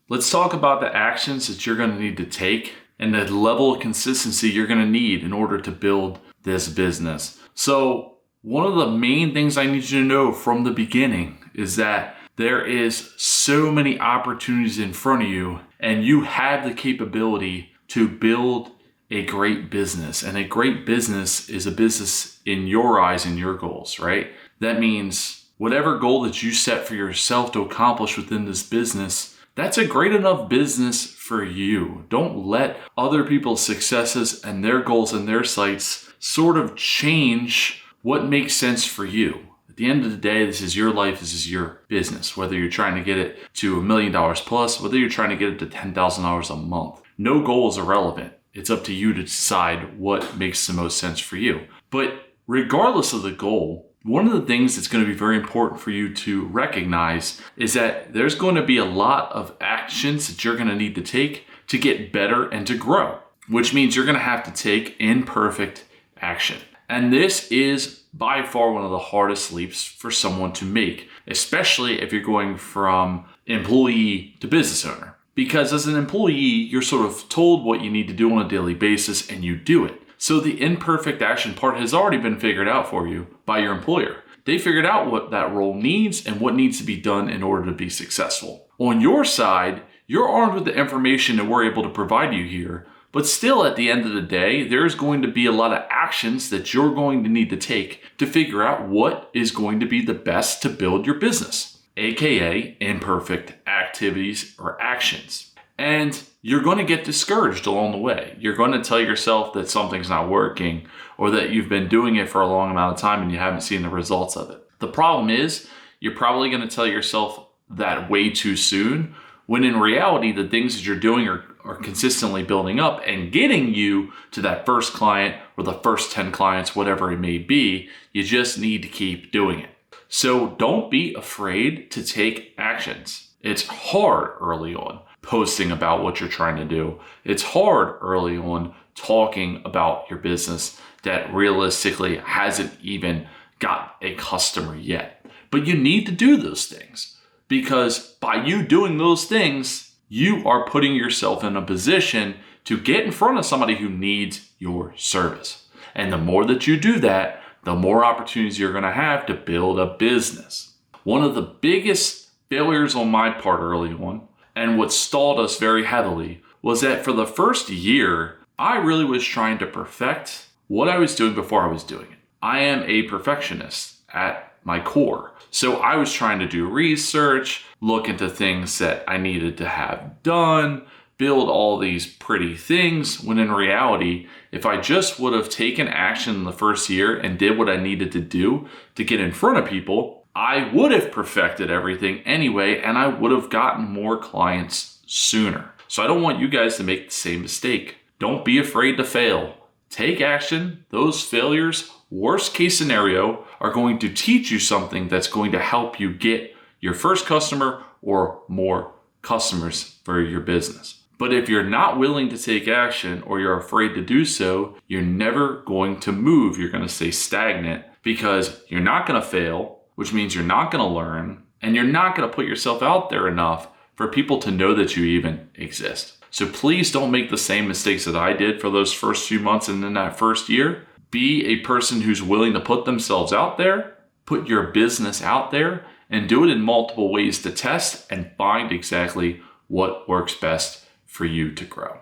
let's talk about the actions that you're going to need to take and the level of consistency you're going to need in order to build this business. So one of the main things I need you to know from the beginning is that there is so many opportunities in front of you, and you have the capability to build a great business. And a great business is a business in your eyes and your goals, right? That means whatever goal that you set for yourself to accomplish within this business, that's a great enough business for you. Don't let other people's successes and their goals and their sights sort of change what makes sense for you. At the end of the day, this is your life, this is your business. Whether you're trying to get it to $1 million plus, whether you're trying to get it to $10,000 a month, no goal is irrelevant. It's up to you to decide what makes the most sense for you. But regardless of the goal, one of the things that's going to be very important for you to recognize is that there's going to be a lot of actions that you're going to need to take to get better and to grow, which means you're going to have to take imperfect action. And this is by far one of the hardest leaps for someone to make, especially if you're going from employee to business owner. Because as an employee, you're sort of told what you need to do on a daily basis and you do it. So the imperfect action part has already been figured out for you by your employer. They figured out what that role needs and what needs to be done in order to be successful. On your side, you're armed with the information that we're able to provide you here, but still at the end of the day, there's going to be a lot of actions that you're going to need to take to figure out what is going to be the best to build your business, aka imperfect activities or actions. And you're going to get discouraged along the way. You're going to tell yourself that something's not working or that you've been doing it for a long amount of time and you haven't seen the results of it. The problem is you're probably going to tell yourself that way too soon, when in reality, the things that you're doing are consistently building up and getting you to that first client or the first 10 clients, whatever it may be. You just need to keep doing it. So don't be afraid to take actions. It's hard early on posting about what you're trying to do. It's hard early on talking about your business that realistically hasn't even got a customer yet. But you need to do those things, because by you doing those things, you are putting yourself in a position to get in front of somebody who needs your service. And the more that you do that, the more opportunities you're going to have to build a business. One of the biggest failures on my part early on, and what stalled us very heavily, was that for the first year, I really was trying to perfect what I was doing before I was doing it. I am a perfectionist at my core. So I was trying to do research, look into things that I needed to have done, build all these pretty things, when in reality, if I just would have taken action in the first year and did what I needed to do to get in front of people, I would have perfected everything anyway, and I would have gotten more clients sooner. So I don't want you guys to make the same mistake. Don't be afraid to fail. Take action. Those failures, worst case scenario, are going to teach you something that's going to help you get your first customer or more customers for your business. But if you're not willing to take action, or you're afraid to do so, you're never going to move. You're going to stay stagnant, because you're not going to fail, which means you're not going to learn, and you're not going to put yourself out there enough for people to know that you even exist. So please don't make the same mistakes that I did for those first few months and in that first year. Be a person who's willing to put themselves out there, put your business out there, and do it in multiple ways to test and find exactly what works best for you to grow.